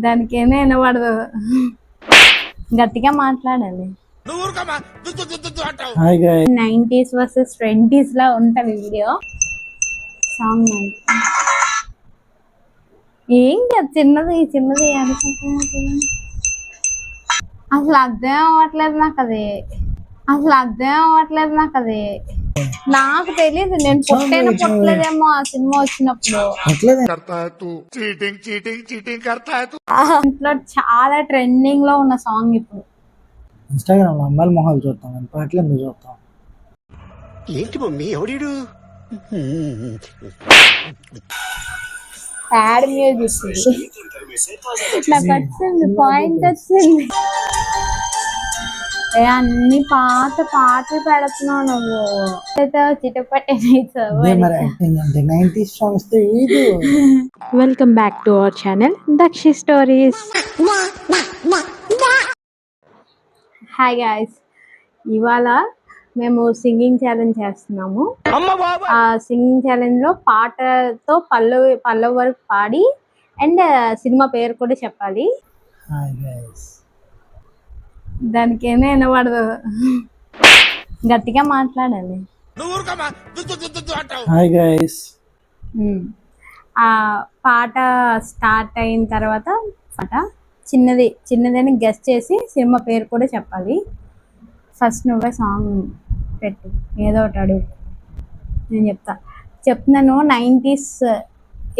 దానికి ఏమీ వినబడదు, గట్టిగా మాట్లాడాలి. 90s వర్సెస్ 20s లా ఉంటది వీడియో సాంగ్. ఏం కాదు, చిన్నది చిన్నది అనుకుంటున్నా. అసలు అర్థం అవ్వట్లేదు నాకు అది నాకు తెలియదు. నేను పుట్టలేదేమో ఆ సినిమా వచ్చినప్పుడు. ఇంట్లో చాలా ట్రెండింగ్ లో ఉన్న సాంగ్ ఇప్పుడు. ఇన్స్టాగ్రామ్ లో అమ్మాయిల మొహాలు చూస్తాం, పాటలు ఎందుకు చూస్తాం? ఏంటి మమ్మీ ఎవడీడు? యాడ్ మ్యూజిక్ నాకు వచ్చింది, పాయింట్ వచ్చింది. అన్ని పాత పాటలు పెడుతున్నావు నువ్వు. Welcome back to our channel దక్షి stories. Hi guys, ఇవాళ మేము సింగింగ్ ఛాలెంజ్ చేస్తున్నాము. ఆ సింగింగ్ ఛాలెంజ్ లో పాటతో పల్లవి వరకు పాడి అండ్ సినిమా పేరు కూడా చెప్పాలి. దానికి ఏమీ వినబడదు, గట్టిగా మాట్లాడాలి. ఆ పాట స్టార్ట్ అయిన తర్వాత పాట చిన్నదని గెస్ట్ చేసి సినిమా పేరు కూడా చెప్పాలి. ఫస్ట్ నువ్వే సాంగ్ పెట్టు, ఏదో ఒకటి అడుగు, నేను చెప్తున్నాను. 90s,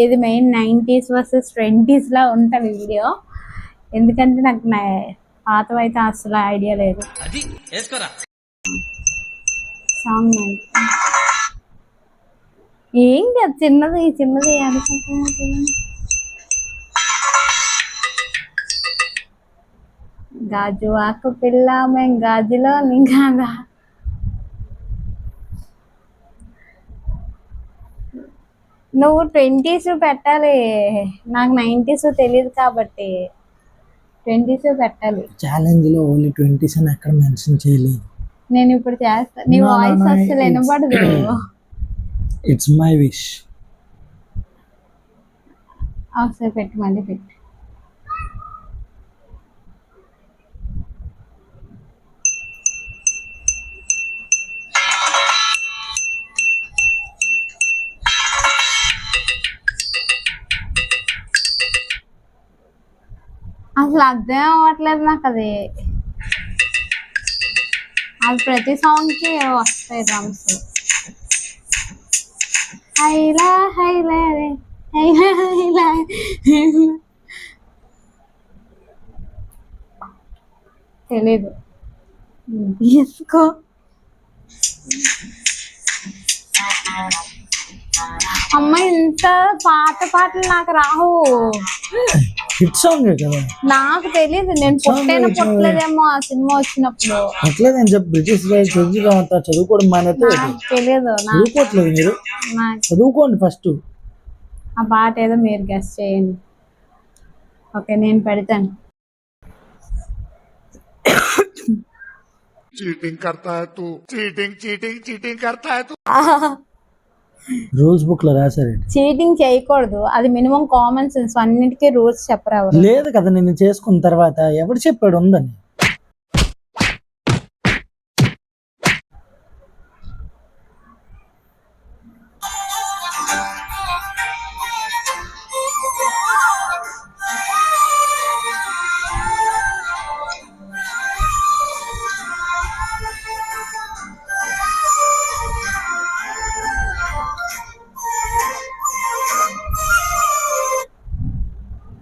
ఇది మెయిన్ 90s వర్సెస్ 20s లా ఉంటుంది వీడియో. ఎందుకంటే నాకు పాతవైతే అసలు ఐడియా లేదు. సాంగ్ ఏం కాదు, చిన్నది అనుకుంటున్నా. గాజు ఆకు పిల్ల మేము గాజులో నింగాదా. నువ్వు 20s పెట్టాలి, నాకు 90s తెలియదు కాబట్టి 20s పెట్టాలి. ఛాలెంజ్ లో ఓన్లీ 20s అని ఎక్కడ మెన్షన్ చేయలేదు. నేను ఇప్పుడు చేస్తా, నీ వాయిస్ అసలు వినబడదు. It's my wish. ఒకసారి పెట్టు, మళ్ళీ పెట్టు. అసలు అర్థం అవ్వట్లేదు నాకు అది ప్రతి సాంగ్ కి వస్తాయి డ్రమ్స్. హైలా హైలా రే హైలా హైలా. తెలీదు, తీసుకో. అమ్మ, ఇంత పాత పాటలు నాకు రావు. హిట్ సాంగ్ కదా, నాకు తెలియదు. నేను పుట్టలేదేమో ఆ సినిమా వచ్చినప్పుడు. అట్లేదని చెప్పి బ్రిటిష్ చదువుకోవడం మానేతే తెలియదు. చదువుకోవట్లేదు మీరు, చదువుకోండి ఫస్ట్. ఆ పాట ఏదో మీరు గెస్ చేయండి. ఓకే, నేను పెడతాను. चीटिंग करता है तू, चीटिंग करता है तू. రూల్స్ బుక్ లో రాశారు. చీటింగ్ చేయకూడదు, అది మినిమం కామన్ సెన్స్. అన్నిటికీ రూల్స్ చెప్పరా? లేదు కదా, నేను చేసుకున్న తర్వాత ఎవరు చెప్పాడు ఉందని.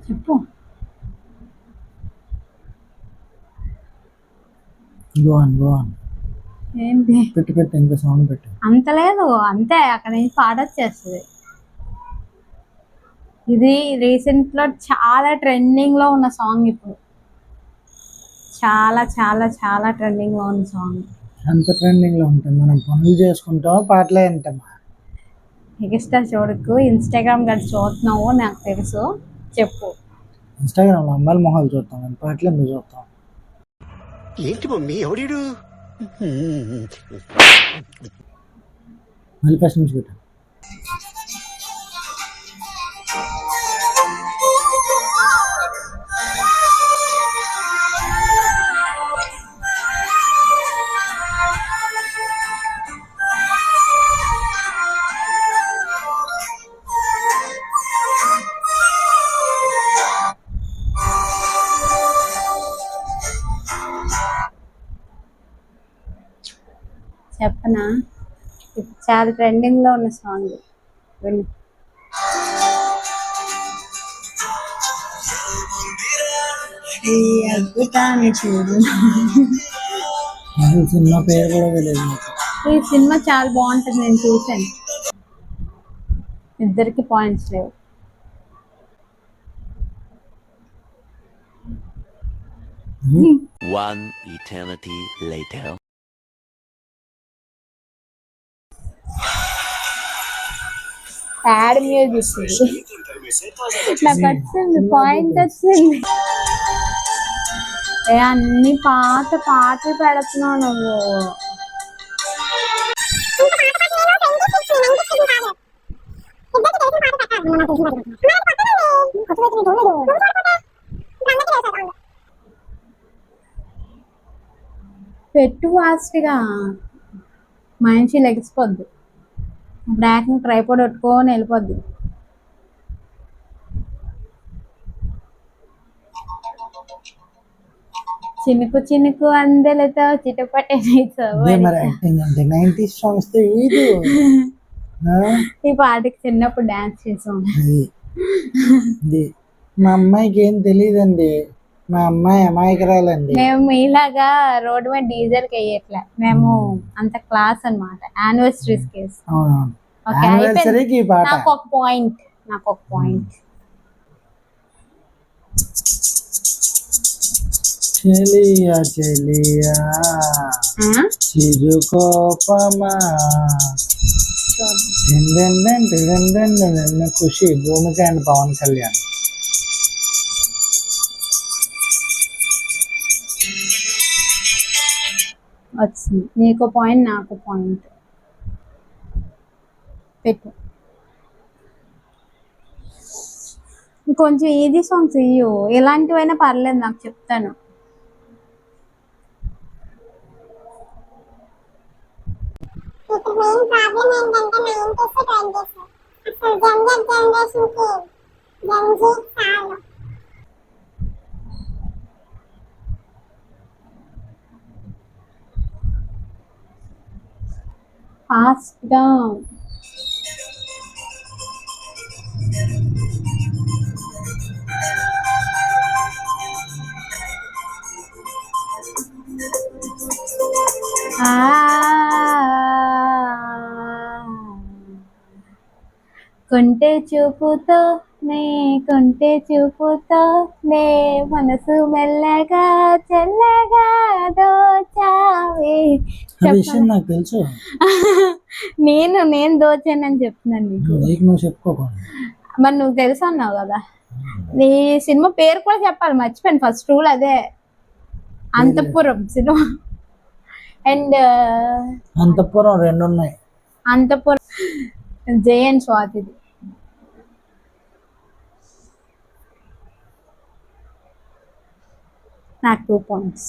చెప్పు. ఏంటి పెట్టి ఇంకా సాంగ్ పెట్టు. అంత లేదు, అంతే. అక్కడ నుంచి పాట వచ్చేస్తుంది. ఇది రీసెంట్ లో చాలా ట్రెండింగ్ లో ఉన్న సాంగ్ ఇప్పుడు. చాలా చాలా చాలా ట్రెండింగ్ లో ఉన్న సాంగ్. అంత ట్రెండింగ్ లో ఉంటుంది, మనం పనులు చేసుకుంటాం, పాటలే వింటామా. ఎక్స్ట్రా చూడకు, ఇన్స్టాగ్రామ్ గడి చూస్తున్నావు నాకు తెలుసు. చెప్పు. ఇన్స్టాగ్రామ్ లో అమ్మాయిల మొహాలు చూస్తాం, పాటలు ఎందుకు చూస్తాం? ఏంటి మమ్మీ ఎవడీడు? మళ్ళీ ఫస్ట్ నుంచి పెట్టు. చెప్పనా? ఇప్పుడు చాలా ట్రెండింగ్ లో ఉన్న సాంగ్ విను. ఈ అద్భుతాన్ని చూడు. అసలు సినిమా పేరు కూడా తెలియదు నాకు. ఈ సినిమా చాలా బాగుంటుంది, నేను చూసాను. ఇద్దరికి పాయింట్స్ లేవు. One eternity later. Ad music నాకు వచ్చింది, పాయింట్ వచ్చింది. అన్ని పాత పాటలు పెడుతున్నావు నువ్వు. పెట్టు ఫాస్ట్గా, మనిషి లెగిసిపోద్ది. బ్యాక్ ట్రైపాడ్ పెట్టుకొని వెళ్ళిపోద్ది. చినుకు చినుకు అందెలతో చిటపటే అదే మరి యాక్టింగ్ అంటే 90s సాంగ్స్ తో ఏదో ఈ పాటకి చిన్నప్పుడు డాన్స్ చేసాం. ఇది మా అమ్మాయికి ఏం తెలియదండి, మా అమ్మాయి అమాయకురాలండి. మేము మీలాగా రోడ్డు మీద డీజల్ కి వేయట్లే, మేము అంత క్లాస్ అన్నమాట. Anniversaries case. అవునవును, ఓకే, యానివర్సరీకి ఈ పాట. నాకు ఒక పాయింట్, నాకు ఒక పాయింట్. చెలియా చెలియా చిరు కోపమా ఖుషి, భూమిక అండ్ పవన్ కళ్యాణ్. వచ్చింది. నీకు పాయింట్, నాకు పాయింట్. పెట్టు. కొంచెం ఈజీ సాంగ్స్ ఇయ్యు, ఎలాంటివైనా పర్లేదు, నాకు చెప్తాను. మెయిన్ ప్రాబ్లం ఏంటంటే 90s 20s అసలు జనరేషన్ కి జంజీ చాలు. ఫాస్ట్గా కొంటే చూపుతో కొంటే చూపుతో మనసు మెల్లగా చెల్లగా దోచావే. ఆ విషయం నాకు తెలుసు, నేను దోచానని చెప్తున్నాను నీకు. నీకు నువ్వు చెప్పుకోకుండా. మరి నువ్వు తెలుసు అన్నావు కదా. నీ సినిమా పేరు కూడా చెప్పాలి, మర్చిపోయాను. ఫస్ట్ రూల్ అదే. అంతఃపురం సినిమా. అండ్ అంతఃపురం 2 ఉన్నాయి. అంతఃపురం జయన్ స్వాతిది. నాకు 2 points.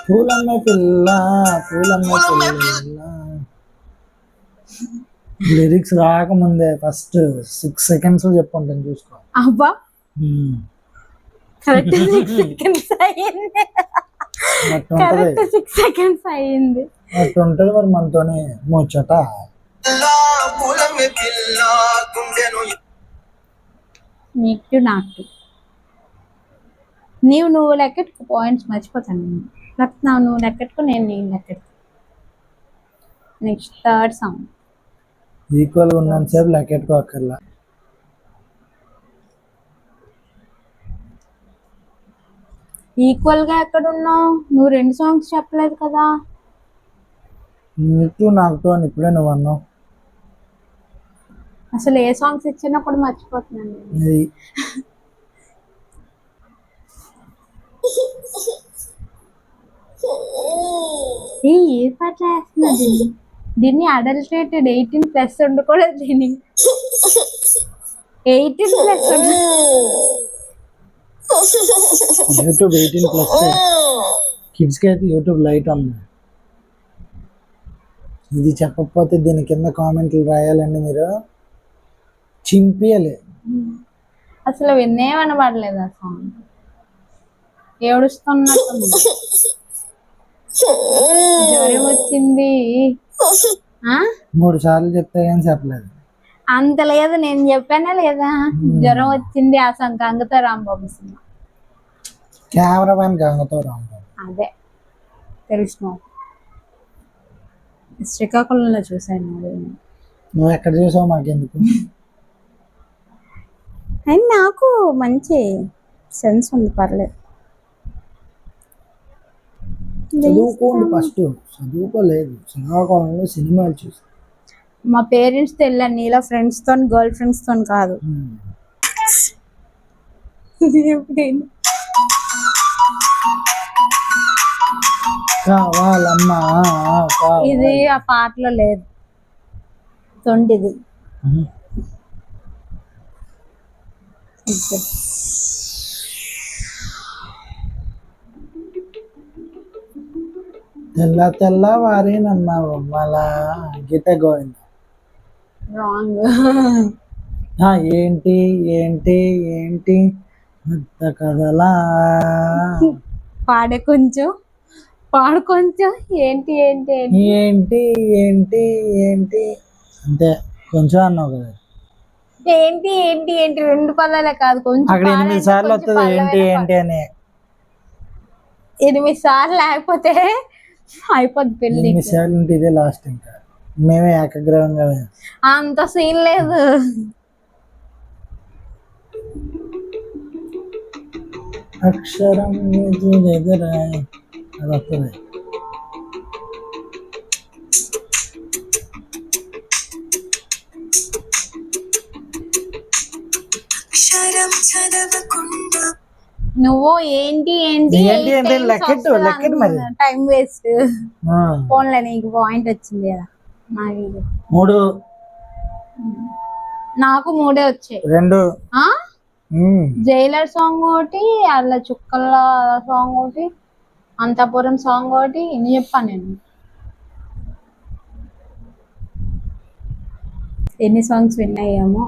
పూలమ్మ పిల్ల పూలమ్మ పిల్ల. లిరిక్స్ రాకముందే ఫస్ట్ 6 seconds చెప్పుకుంటాను, చూసుకో. అబ్బా, కరెక్ట్ 6 seconds అయ్యింది. కరెక్ట్ 6 seconds అయ్యింది. అట్టు ఉంటుంది మరి మనతోనే ముచ్చట. నీకు నాకు నువ్వు లెక్కెట్టుకు పాయింట్స్ మర్చిపోతాను. నువ్వు లెక్కెట్టుకు, నేను లెక్కెట్టుకు. Next third song. ఈక్వల్గా ఉన్నంతసేపు లెక్కెట్టుకో అక్కర్లా. ఈక్వల్గా ఎక్కడున్నావు? నువ్వు 2 songs చెప్పలేదు కదా. నీకు నాకు అని ఇప్పుడే నువ్వు అన్నావు. అసలు ఏ సాంగ్స్ ఇచ్చినా కూడా మర్చిపోతున్నాను. ఇది ఏ పాట వేస్తున్నది? దీన్ని అడల్టరేటెడ్ 18+ ఉండకూడదు. దీన్ని 18+ యూట్యూబ్ 18+. కిడ్స్కి అయితే యూట్యూబ్ లైట్ ఉంది. ఇది చెప్పకపోతే దీని కింద కామెంట్లు రాయాలండి మీరు, చింపియాలి. అసలు వినేమనబడలేదు ఆ సాంగ్. ఏడుస్తున్నట్టుంది. జ్వరం వచ్చింది. 3 సార్లు చెప్తే కానీ చెప్పలేదు. అంత లేదు, నేను చెప్పానా లేదా? జ్వరం వచ్చింది ఆ సాంగ్ గంగతో రాంబాబు సినిమా. కెమెరామెన్ గంగతో రాంబాబు. అదే తెలుసు. శ్రీకాకుళంలో చూసాను. నువ్వు ఎక్కడ చూసావు మాకెందుకు? అండ్ నాకు మంచి సెన్స్ ఉంది, పర్లేదు. చదువుకోండి ఫస్ట్, చదువుకోలేదు. శ్రీకాకుళంలో సినిమాలు చూసి మా పేరెంట్స్తో వెళ్ళాను, నీలా ఫ్రెండ్స్తో, గర్ల్ ఫ్రెండ్స్తో కాదు. కావాలమ్మా ఇది ఆ పాటలో లేదు, తొండిది. తెల్ల తెల్లవారేనమ్మా బొమ్మల గీత గోవింద. రాంగ్. ఏంటి ఏంటి ఏంటి ముద్ద కదలా, పాడే కొంచెం, పాడు కొంచెం. ఏంటి ఏంటి ఏంటి ఏంటి ఏంటి ఏంటి అంతే. కొంచెం అన్నావు కదా. ఏంటి ఏంటి ఏంటి 2 పదాలే కాదు, కొంచెం అక్కడ 8 సార్లు వస్తుంది ఏంటి ఏంటి అని. 8 సార్లు లేకపోతే అయిపోద్ది పెళ్లి. 8 సార్లు ఉంటే ఇదే లాస్ట్. ఇంకా మేమే ఏకగ్రహంగా అంత సీన్ లేదు. అక్షరం దగ్గర అది వస్తుంది. నువ్వు ఏంటి ఏంటి ఏంటి అంటే లెక్కెట్టు మరి. Time waste. ఫోన్లో నీకు పాయింట్ వచ్చింది కదా. నాకు 3 వచ్చాయి. 2 జైలర్ సాంగ్ ఒకటి, అలా చుక్కల సాంగ్ ఒకటి, అంతపురం సాంగ్ ఒకటి. ఎన్ని చెప్పాను నేను? ఎన్ని సాంగ్స్ విన్నాయేమో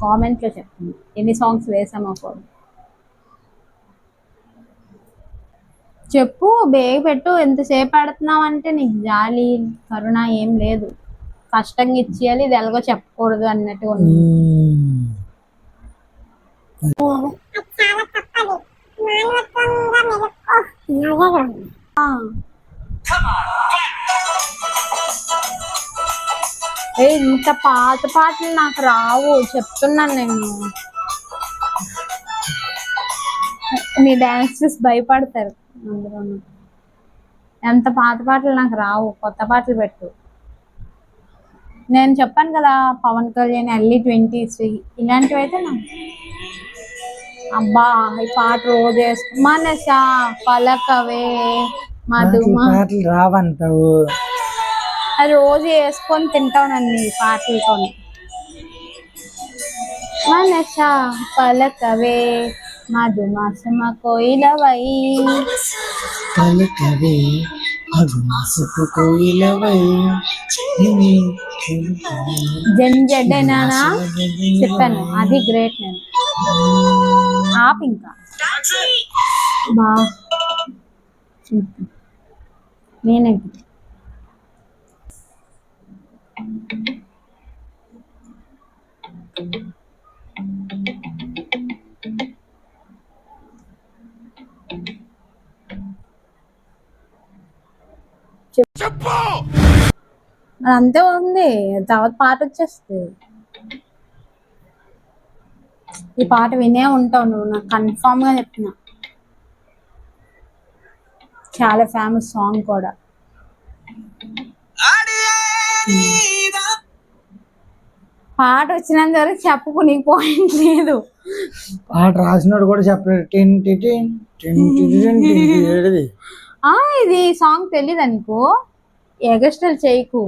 కామెంట్లో చెప్పండి. ఎన్ని సాంగ్స్ వేసామో ఫోన్ చెప్పు. బేగ పెట్టు. ఎంతసేపు పెడుతున్నావు అంటే నీకు జాలి కరుణ ఏం లేదు. కష్టంగా ఇచ్చేయాలి, ఇది ఎలాగో చెప్పకూడదు అన్నట్టు ఉంది. చాలా తప్పది. మానవత్వంగా మెలుక్కో. ఇంత పాత పాటలు నాకు రావు, చెప్తున్నాను నేను. నీ డాన్స్ చూసి భయపడతారు అందరూ. ఎంత పాత పాటలు నాకు రావు, కొత్త పాటలు పెట్టు. నేను చెప్పాను కదా, పవన్ కళ్యాణ్, ఎర్లీ 20s ఇలాంటివి అయితే నాకు అబ్బా ఈ పాట రోజు వేసుకు మనసా పలకవే మధుమా పాటలు రావంటావు. అది రోజు వేసుకొని తింటావు నన్ను ఈ పాటలతో. మనసా పలకవే మధుమాసమ కోయిలవై పలకవే మధుమాసపు కోయిలవై. జంజడనా చెప్పాను, అది గ్రేట్. నేను ఆప్ ఇంకా బా నేనే అంతే ఉంది. తర్వాత పాట వచ్చేస్తుంది. ఈ పాట వినే ఉంటావు నువ్వు, నాకు కన్ఫామ్ గా చెప్తున్నా. చాలా ఫేమస్ సాంగ్ కూడా. పాట వచ్చినంత వరకు చెప్పుకు, నీకు పాయింట్ లేదు. పాట రాసినాడు కూడా చెప్పలేదు. ఇది సాంగ్ తెలీదా నీకు? ఎగస్టల్ చేయకు.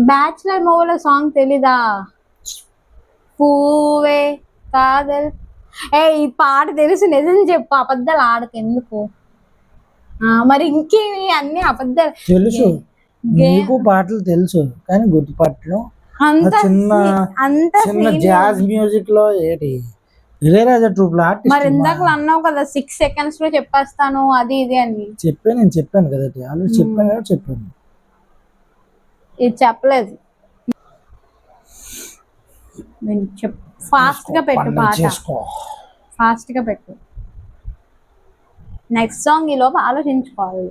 బ్యాచులర్ మూవీలో సాంగ్ తెలీదా? పూవే కాదల్. ఈ పాట తెలుసు, నిజం చెప్పు, అబద్ధాలు ఆడకు ఎందుకు. మరి ఇంకేమి అన్ని అబద్ధాలు. తెలుసు నీకు పాటలు తెలుసు కానీ గుర్తుపట్టడం అంత చిన్న అంత చిన్న జాజ్ మ్యూజిక్ లో ఏంటి ఇళయరాజా ట్రూప్ లో మరి ఆర్టిస్ట్ ఇందాక అన్నావు కదా 6 seconds లో చెప్పేస్తాను అది ఇది అని. నేను చెప్పాను కదా ఆల్రెడీ చెప్పాను ఇది చెప్పలేదు. ఫాస్ట్ గా పెట్టు పండుగ పాట, చేసుకో. ఫాస్ట్ గా పెట్టు. నెక్స్ట్ సాంగ్ ఈ లోపు ఆలోచించుకోవాలి.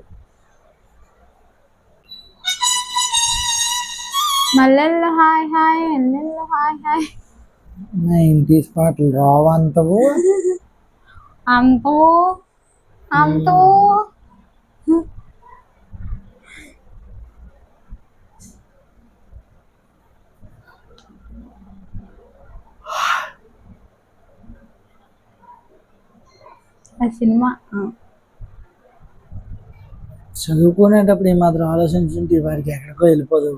మల్లెల్లో హాయ్ హాయ్ ఎల్లెల్లో హాయ్ హాయ్ 90s పాటలు రావంతవు అంతో అంతో. ఆ సినిమా చదువుకునేటప్పుడు ఏమాత్రం ఆలోచించుంటే వాడికి ఎక్కడికో వెళ్ళిపోదు.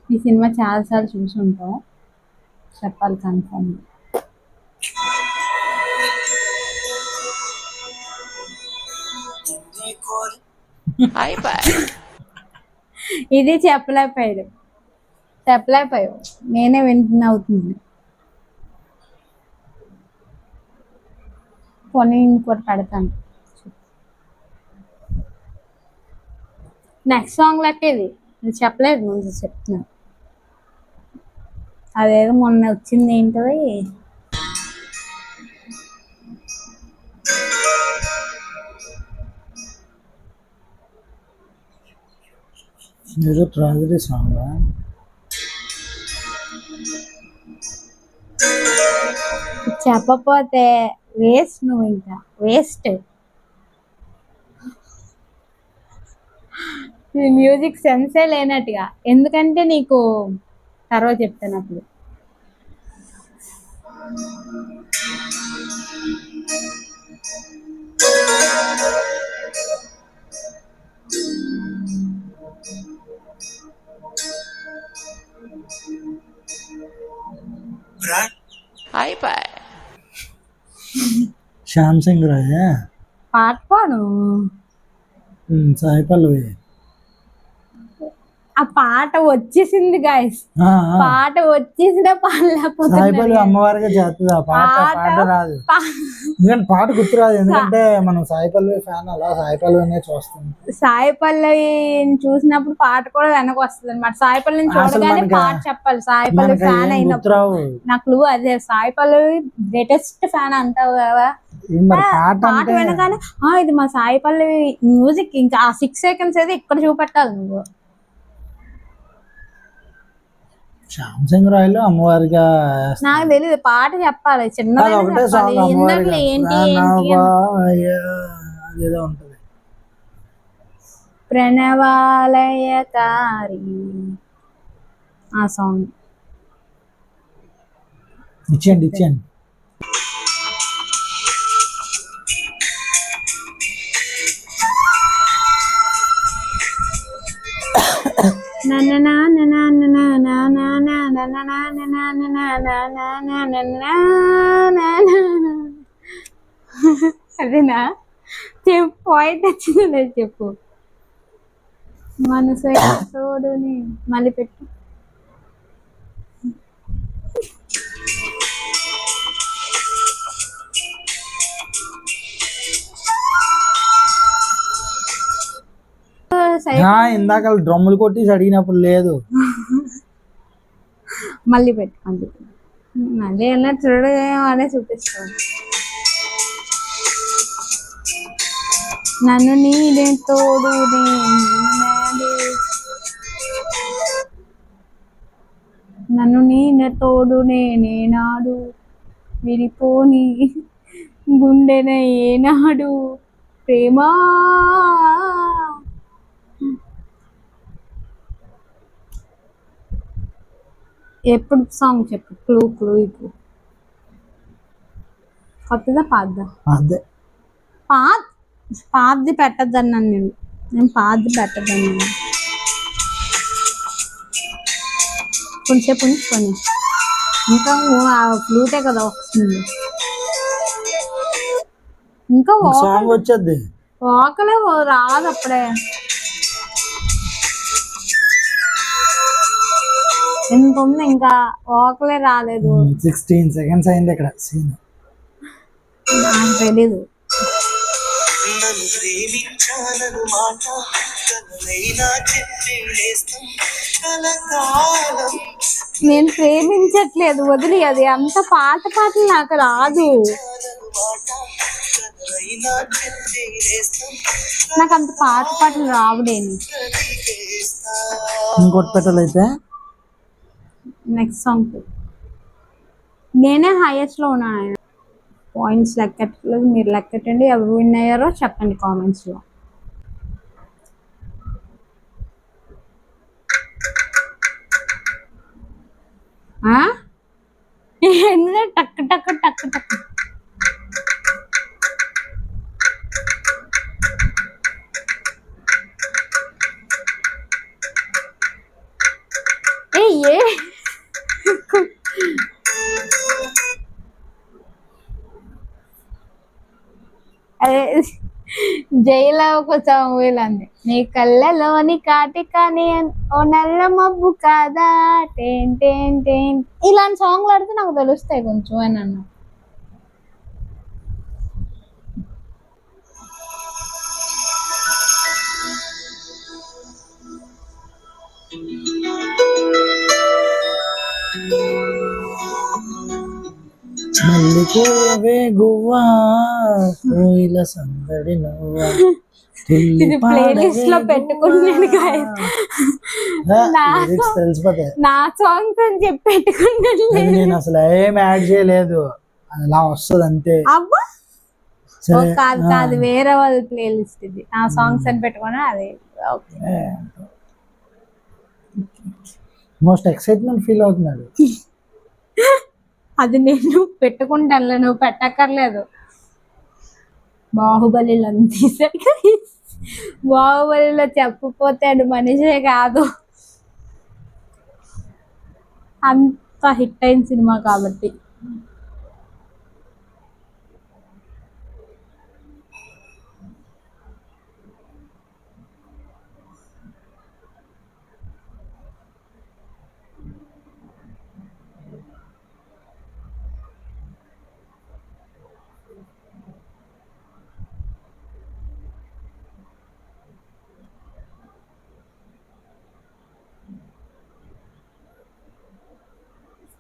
ఈ సినిమా చాలాసార్లు చూసి ఉంటాం, చెప్పాలి కన్ఫర్మ్. ఇది చెప్పలేకపోయావు, నేనే వింటున్నా అవుతుంది. పోనీ ఇంకోటి పెడతాను. నెక్స్ట్ సాంగ్ లెక్క ఇది చెప్పలేదు, ముందు చెప్తున్నా. అదేదో మొన్న వచ్చింది ఏంటది, ఏదో ట్రాజడీ సాంగ్. చెప్పపోతే వేస్ట్, నువ్వు ఇంకా వేస్ట్. మ్యూజిక్ సెన్సే లేనట్టుగా, ఎందుకంటే నీకు తర్వాత చెప్తాను అప్పుడు. శ్యామ్ సింగ్ రాయ్ పాట పాడు. సాయి పల్లవి. ఆ పాట వచ్చేసింది గాయస్, పాట వచ్చేసినా సాయి పల్లవి పాడలేకపోతున్నా. అమ్మవారిగా చేస్తుంది ఆ పాట. పాట రాదు ఎందుకంటే పాట గుర్తు రాదు, ఎందుకంటే మనం సాయి పల్లవి ఫ్యాన్, అలా సాయి పల్లవినే చూస్తాం. సాయి పల్లవి చూసినప్పుడు పాట కూడా వెనక వస్తుంది అనమాట. సాయి పల్లవిని చూడగానే పాట చెప్పాలి. సాయి పల్లవి ఫ్యాన్ అయినప్పుడు నాకు అదే, సాయి పల్లవి గ్రేటెస్ట్ ఫ్యాన్ అంటావు కదా, మరి పాట వినగానే ఇది మా సాయి పల్లవి మ్యూజిక్. ఇంకా ఆ 6 seconds అయితే ఇక్కడ చూపెట్టాలి నువ్వు. శ్యామ్ సింగ్ రాయ్ లో అమ్మవారిగా నాకు తెలియదు, పాట చెప్పాలి చిన్నది ఒకటే చెప్పాలి. సాంగ్ ఇందాక అమ్మవారిగా ఏంటి అదేదో ఉంటది, ప్రణవాలయకారి ఆ సాంగ్. ఇచ్చేయండి. అదేనా చెప్పు, పాయింట్ వచ్చింది చెప్పు. మనసు తోడుని మళ్ళీ పెట్టు. ఇందాక డ్రమ్ములు కొట్టి అడిగినప్పుడు లేదు. మళ్ళీ పెట్టుకోండి, మళ్ళీ ఎలా చూడగానే చూపిస్తాను. నన్ను నీడే తోడు నన్ను నీడే తోడు నేనాడు విడిపోని గుండెన ఏనాడు ప్రేమా. ఎప్పుడు సాంగ్ చెప్పు, క్లూ ఇప్పుడు. కొత్తదా పాతదా? అదే పాతది పెట్టద్దన్నాను నేను. నేను పాది పెట్టదాన్ని కొంచెంసేపు ఉంచుకొని ఇంకా ఆ ఫ్లూటే కదా వస్తుంది ఇంకా సాంగ్ వచ్చేది వాకలే రాదు అప్పుడే ఎంత ఉంది ఇంకా వాకలే రాలేదు 16 seconds అయింది ఇక్కడ సీన్ నాకు తెలీదు నేను ప్రేమించట్లేదు వదిలి అది అంత పాటలు నాకు రాదు నాకు అంత పాటలు రావులేని ఇంకోటి పెట్టాలైతే నెక్స్ట్ సాంగ్ నేనే హైయెస్ట్ లో ఉన్నాను పాయింట్స్ లెక్కట్లేదు మీరు లెక్కటండి ఎవరు విన్ అయ్యారో చెప్పండి కామెంట్స్ లో టక్ టక్ టక్ టక్ ఏ అదే జైలో ఒక మూవీలో అంది నీ కళ్ళలోని కాటి కానీ ఓ నల్ల మబ్బు కాదా టేన్ టేన్ టేన్ ఇలాంటి సాంగ్లు ఆడితే నాకు తెలుస్తాయి కొంచెం అని అన్నా మల్లిపోవే గువ్వా కోయిల సందడి నవ్వా ఇది ప్లేలిస్ట్ లో పెట్టుకున్నాను తెలిసిపోతాయి నా సాంగ్స్ అని చెప్పి పెట్టుకున్నాను నేను అసలు ఏం యాడ్ చేయలేదు అలా వస్తుంది అంతే అబ్బా కాదు కాదు వేరే వాళ్ళ ప్లేలిస్ట్ ఇది నా సాంగ్స్ అని పెట్టుకున్నా అది మోస్ట్ ఎక్సైట్మెంట్ ఫీల్ అవుతున్నాడు అది నేను పెట్టుకుంటాను నువ్వు పెట్టక్కర్లేదు బాహుబలిలో తీసాడు బాహుబలిలో చెప్పపోతాడు మనిషే కాదు అంత హిట్ అయిన సినిమా కాబట్టి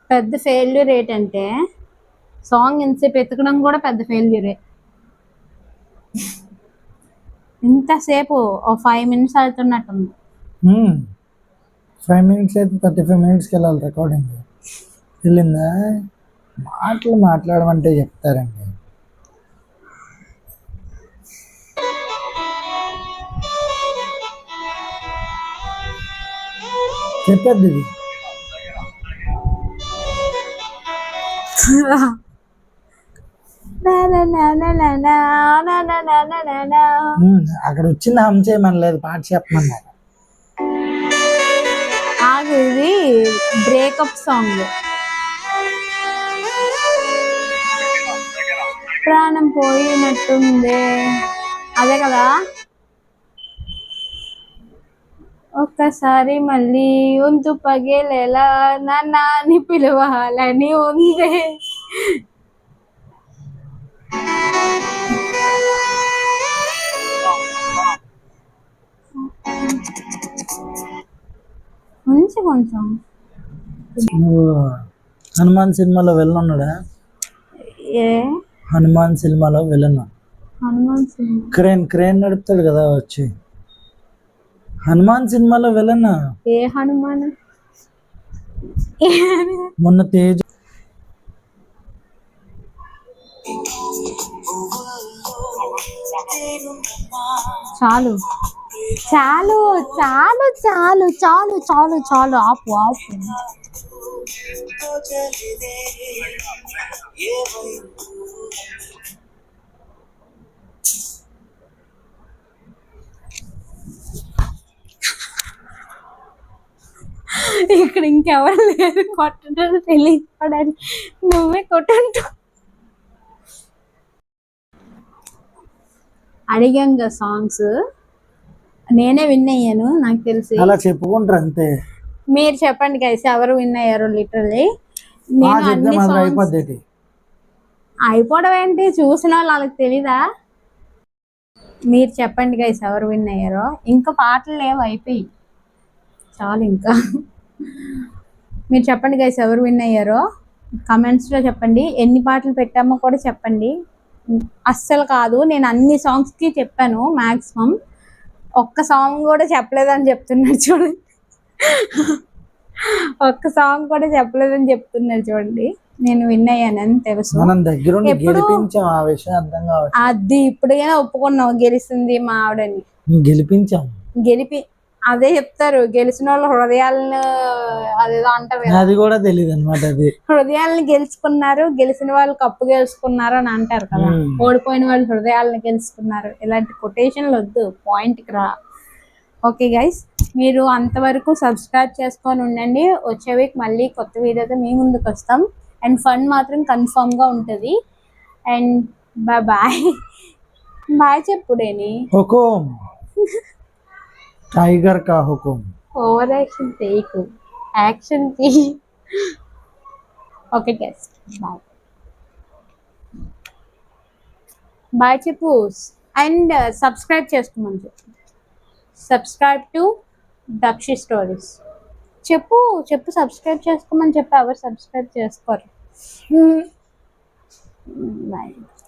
పెద్ద ఫెయిల్యూర్ ఏంటంటే సాంగ్ ఎంతసేపు ఎతకడం కూడా పెద్ద ఫెయిల్యూరే ఇంతసేపు ఓ 5 minutes అవుతున్నట్టుంది 5 minutes అయితే 35 minutesకి వెళ్ళాలి రికార్డింగ్ వెళ్ళిందా మాట్లాడమంటే చెప్తారండి చెప్పద్దు ఇది అక్కడ వచ్చింది హమ్ చేయమనలేదు పాట చెప్పమన్నారు ఇది బ్రేకప్ సాంగ్ ప్రాణం పోయినట్టుంది అదే కదా ఒక్కసారి మళ్ళీ వంతు పగేలేలా నాన్ని పిలవాలని ఉంది మంచి కొంచెం హనుమాన్ సినిమాలో వెళ్ళన్నాడా ఏ హనుమాన్ సినిమాలో వెళ్ళన్నా హనుమాన్ సినిమా క్రేన్ నడుపుతాడు కదా వచ్చి హనుమాన్ సినిమాలో వెళ్ళన్నా ఏ హనుమాన్ మొన్న తేజ్ చాలు చాలు చాలు చాలు చాలు చాలు చాలు ఆపు ఆపు ఇక్కడ ఇంకెవరు లేరు కొట్టడం తెలియకపోవడానికి, నువ్వే కొట్టంటు అడిగాం కదా సాంగ్స్, నేనే విన్ అయ్యాను నాకు తెలిసి. అలా చెప్పుకుంటారు అంతే. మీరు చెప్పండి గైస్ ఎవరు విన్ అయ్యారు లిటరల్లీ. మా నేను చెప్తే అన్ని మాత్రం సాంగ్స్ అయిపోద్ది. అయిపోవడం ఏంటి, చూసిన వాళ్ళు వాళ్ళకి తెలీదా? మీరు చెప్పండి గైస్ ఎవరు విన్ అయ్యారో. ఇంకా పాటలు లేవు, అయిపోయి చాలు ఇంకా. మీరు చెప్పండి గైస్ ఎవరు విన్ అయ్యారో కమెంట్స్లో చెప్పండి. ఎన్ని పాటలు పెట్టామో కూడా చెప్పండి. అస్సలు కాదు, నేను అన్ని సాంగ్స్కి చెప్పాను మ్యాక్సిమం, ఒక్క సాంగ్ కూడా చెప్పలేదని చెప్తున్నారు చూడండి. ఒక్క సాంగ్ కూడా చెప్పలేదని చెప్తున్నారు చూడండి. నేను విన్ అయ్యానని తెలుసు. మనం దగ్గరుండి ఎప్పుడు- గెలిపించాం, ఆ విషయం అర్థం కావచ్చు. అది ఇప్పుడైనా ఒప్పుకున్నావు గెలిచింది మా ఆవిడని. గెలిపించాం. అదే చెప్తారు, గెలిచిన వాళ్ళ హృదయాలను అదేదో అంటారు కదా, అది కూడా తెలియదు అనమాట. అది హృదయాలను గెలుచుకున్నారు, గెలిచిన వాళ్ళు కప్పు గెలుచుకున్నారు అని అంటారు కదా. ఓడిపోయిన వాళ్ళు హృదయాలను గెలుచుకున్నారు. ఇలాంటి కొటేషన్లు వద్దు, పాయింట్కి రా. ఓకే గైస్, మీరు అంతవరకు సబ్స్క్రైబ్ చేసుకొని ఉండండి. వచ్చే వీక్ మళ్ళీ కొత్త వీడియోతో మీ ముందుకు వస్తాం. అండ్ ఫన్ మాత్రం కన్ఫామ్గా ఉంటుంది. And bye bye. బాయ్ చెప్పుడేని. హుకుం టైగర్ కా హుకుం. ఓవర్ యాక్షన్ చేయకు, యాక్షన్ తీ. ఓకే గైస్, బాయ్ బాయ్ చెప్పు. అండ్ సబ్స్క్రైబ్ చేసుకోమని చెప్పు. సబ్స్క్రైబ్ టు దక్షి స్టోరీస్ చెప్పు. సబ్స్క్రైబ్ చేసుకోమని చెప్పు. ఎవరు సబ్స్క్రైబ్ చేసుకోరు. బాయ్.